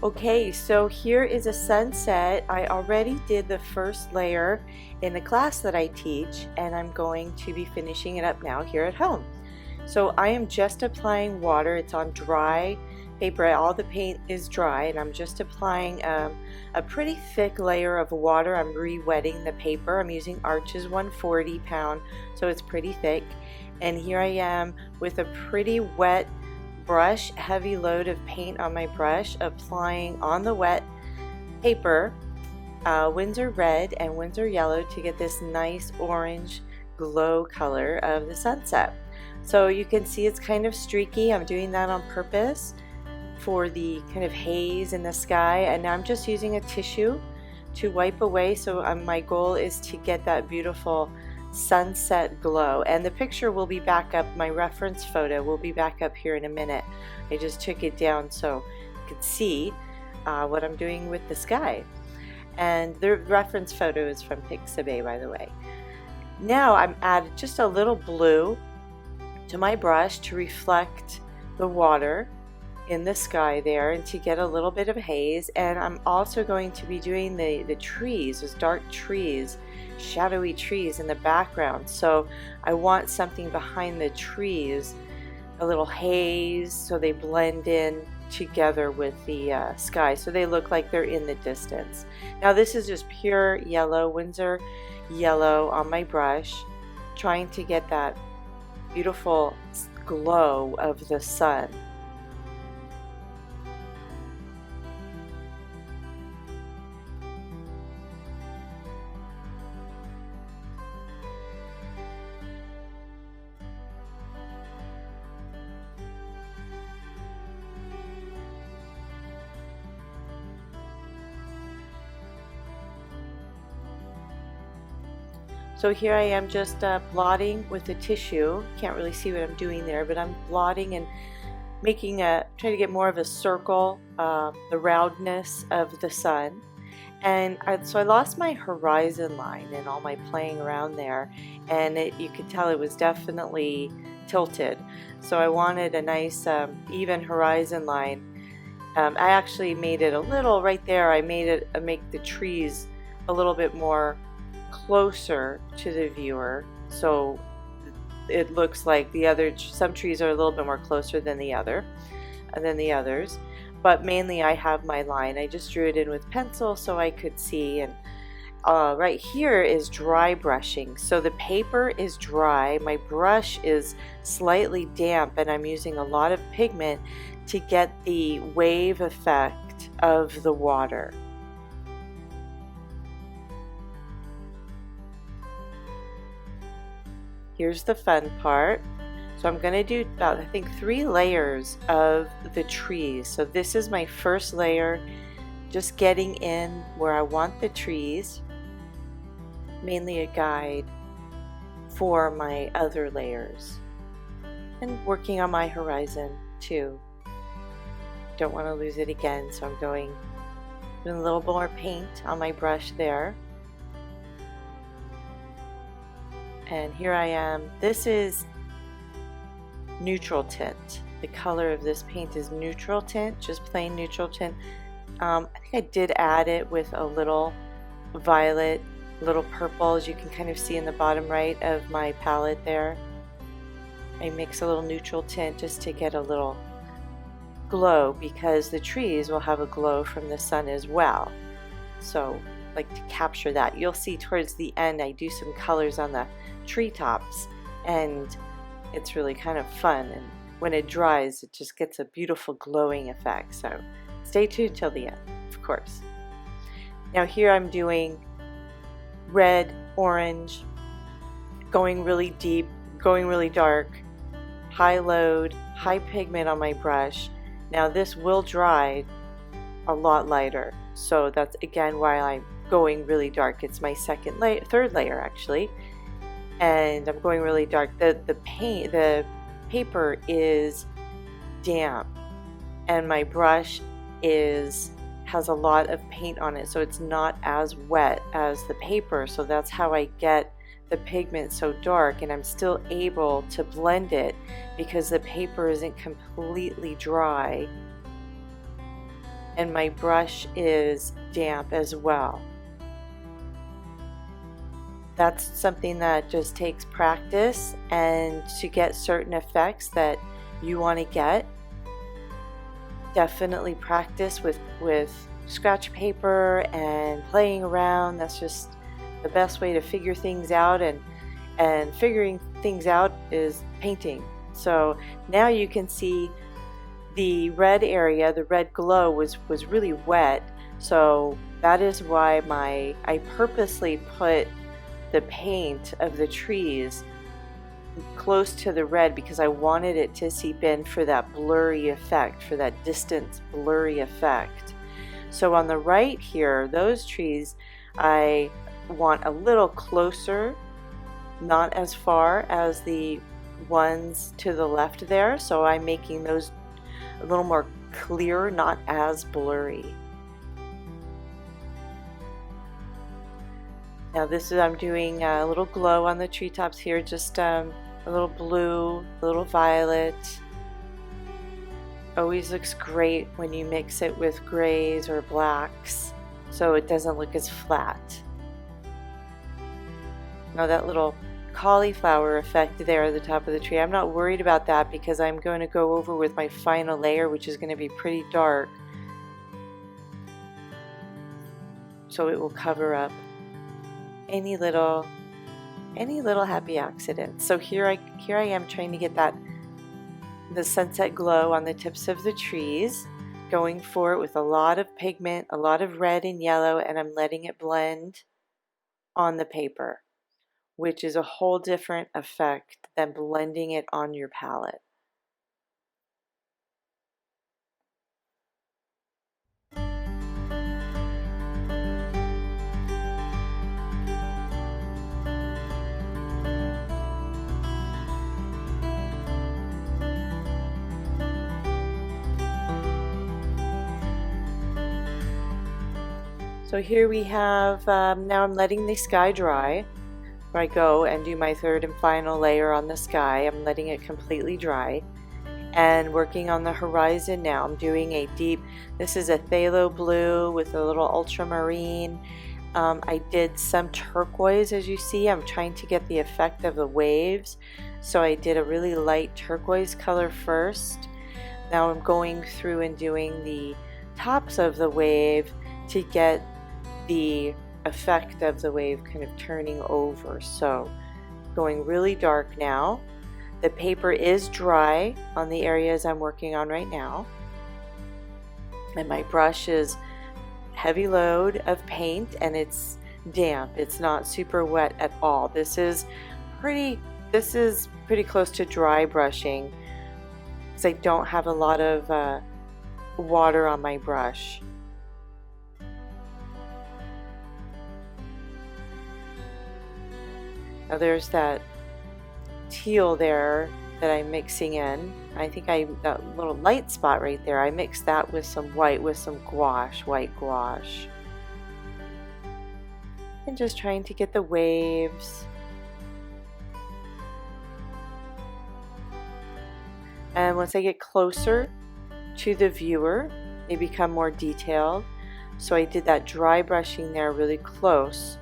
Okay, so here is a sunset. I already did the first layer in the class that I teach, and I'm going to be finishing it up now here at home. So I am just applying water. It's on dry paper. All the paint is dry, and I'm just applying a pretty thick layer of water. I'm re-wetting the paper. I'm using Arches 140 pound, so it's pretty thick. And here I am with a pretty wet brush, heavy load of paint on my brush, applying on the wet paper Winsor red and Winsor yellow to get this nice orange glow color of the sunset. So you can see it's kind of streaky. I'm doing that on purpose for the kind of haze in the sky, and now I'm just using a tissue to wipe away. So my goal is to get that beautiful sunset glow, and the picture will be back up. My reference photo will be back up here in a minute. I just took it down so you can see what I'm doing with the sky, and the reference photo is from Pixabay, by the way. Now I'm adding just a little blue to my brush to reflect the water in the sky there and to get a little bit of haze. And I'm also going to be doing the trees, those dark trees, shadowy trees in the background. So I want something behind the trees, a little haze, so they blend in together with the sky, so they look like they're in the distance. Now this is just pure yellow, Winsor yellow on my brush, trying to get that beautiful glow of the sun. So here I am just blotting with the tissue. Can't really see what I'm doing there, but I'm blotting and making trying to get more of a circle, the roundness of the sun. And so I lost my horizon line in all my playing around there, and you could tell it was definitely tilted. So I wanted a nice even horizon line. I actually made it a little right there. I make the trees a little bit more closer to the viewer, so it looks like some trees are a little bit more closer than the others, but mainly I have my line. I just drew it in with pencil so I could see. And right here is dry brushing, so the paper is dry, my brush is slightly damp, and I'm using a lot of pigment to get the wave effect of the water. Here's the fun part. So I'm going to do about, I think, 3 layers of the trees. So this is my first layer, just getting in where I want the trees, mainly a guide for my other layers, and working on my horizon too. Don't want to lose it again, so I'm doing a little more paint on my brush there. And here I am. This is neutral tint. The color of this paint is neutral tint, just plain neutral tint. I think I did add it with a little violet, a little purple, as you can kind of see in the bottom right of my palette there. I mix a little neutral tint just to get a little glow, because the trees will have a glow from the sun as well. So I like to capture that. You'll see towards the end I do some colors on the treetops, and it's really kind of fun, and when it dries it just gets a beautiful glowing effect. So stay tuned till the end, of course. Now here I'm doing red, orange, going really deep, going really dark, high load, high pigment on my brush. Now this will dry a lot lighter, so that's again why I'm going really dark. It's my third layer actually, and I'm going really dark. The paper is damp, and my brush has a lot of paint on it, so it's not as wet as the paper. So that's how I get the pigment so dark, and I'm still able to blend it because the paper isn't completely dry and my brush is damp as well. That's something that just takes practice, and to get certain effects that you want to get, definitely practice with scratch paper and playing around. That's just the best way to figure things out, and figuring things out is painting. So now you can see the red area, the red glow was really wet, so that is why I purposely put the paint of the trees close to the red, because I wanted it to seep in for that blurry effect, for that distance blurry effect. So on the right here, those trees I want a little closer, not as far as the ones to the left there, so I'm making those a little more clear, not as blurry. Now this is, I'm doing a little glow on the treetops here, just a little blue, a little violet. Always looks great when you mix it with grays or blacks, so it doesn't look as flat. Now that little cauliflower effect there at the top of the tree, I'm not worried about that because I'm going to go over with my final layer, which is going to be pretty dark, so it will cover up any little happy accident. So here I am trying to get the sunset glow on the tips of the trees, going for it with a lot of pigment, a lot of red and yellow, and I'm letting it blend on the paper, which is a whole different effect than blending it on your palette. So here we have, now I'm letting the sky dry. Where I go and do my third and final layer on the sky, I'm letting it completely dry and working on the horizon now. I'm doing a deep, this is a phthalo blue with a little ultramarine. I did some turquoise, as you see. I'm trying to get the effect of the waves, so I did a really light turquoise color first. Now I'm going through and doing the tops of the wave to get the effect of the wave kind of turning over. So going really dark now. The paper is dry on the areas I'm working on right now, and my brush is heavy load of paint and it's damp. It's not super wet at all. This is pretty close to dry brushing because I don't have a lot of water on my brush. Now there's that teal there that I'm mixing in. I think that little light spot right there, I mixed that with some white, with some gouache, white gouache. And just trying to get the waves. And once I get closer to the viewer, they become more detailed. So I did that dry brushing there really close,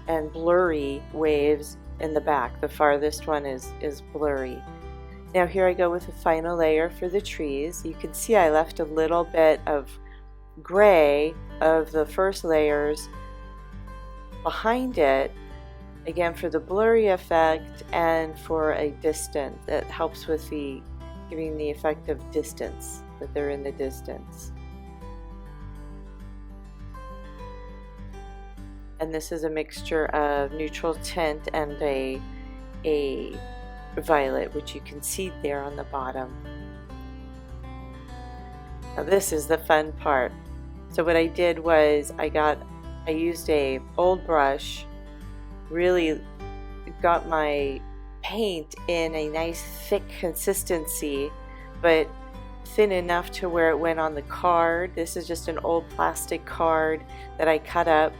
and blurry waves in the back. The farthest one is blurry. Now here I go with the final layer for the trees. You can see I left a little bit of gray of the first layers behind it, again for the blurry effect and for a distance. That helps with giving the effect of distance, that they're in the distance. And this is a mixture of neutral tint and a violet, which you can see there on the bottom. Now this is the fun part. So what I did was I used a old brush, really got my paint in a nice thick consistency, but thin enough to where it went on the card. This is just an old plastic card that I cut up,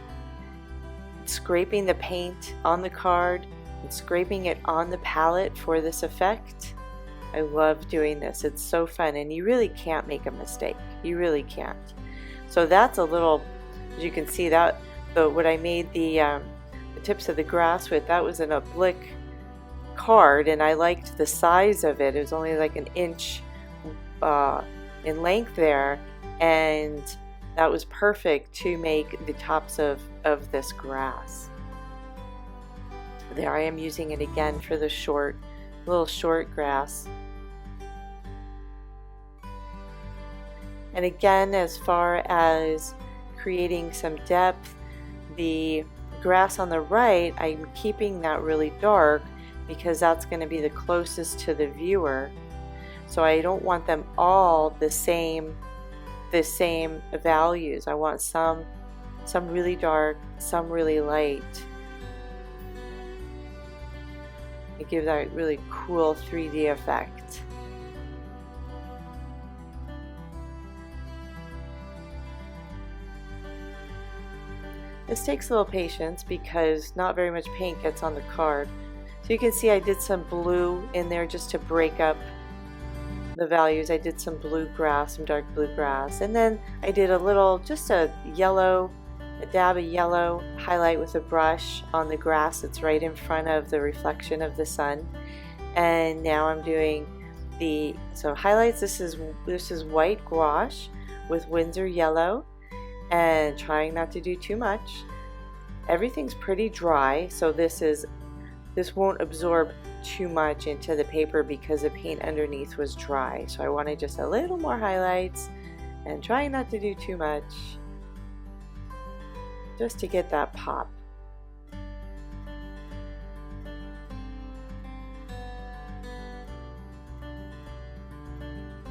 scraping the paint on the card and scraping it on the palette for this effect. I love doing this. It's so fun, and you really can't make a mistake. You really can't. So that's a little, as you can see, that what I made the tips of the grass with, that was an oblique card, and I liked the size of it. It was only like 1 inch in length there, and that was perfect to make the tops of this grass. There I am using it again for the little short grass. And again, as far as creating some depth, the grass on the right, I'm keeping that really dark because that's going to be the closest to the viewer. So I don't want them all the same values. I want some really dark, some really light. It gives that really cool 3D effect. This takes a little patience because not very much paint gets on the card. So you can see I did some blue in there just to break up the values. I did some blue grass, some dark blue grass, and then I did just a dab of yellow highlight with a brush on the grass that's right in front of the reflection of the sun. And now I'm doing so highlights. This is white gouache with Winsor yellow, and trying not to do too much. Everything's pretty dry, so this won't absorb too much into the paper because the paint underneath was dry. So I wanted just a little more highlights and trying not to do too much, just to get that pop.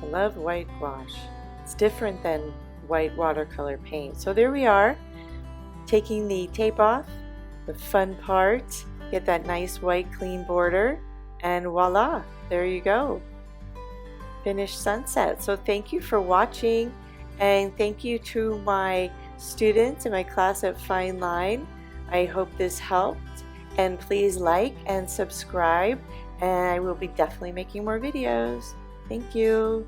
I love white gouache. It's different than white watercolor paint. So there we are, taking the tape off, the fun part, get that nice white clean border, and voila, there you go, finished sunset. So thank you for watching, and thank you to my students in my class at Fine Line. I hope this helped, and please like and subscribe, and I will be definitely making more videos. Thank you.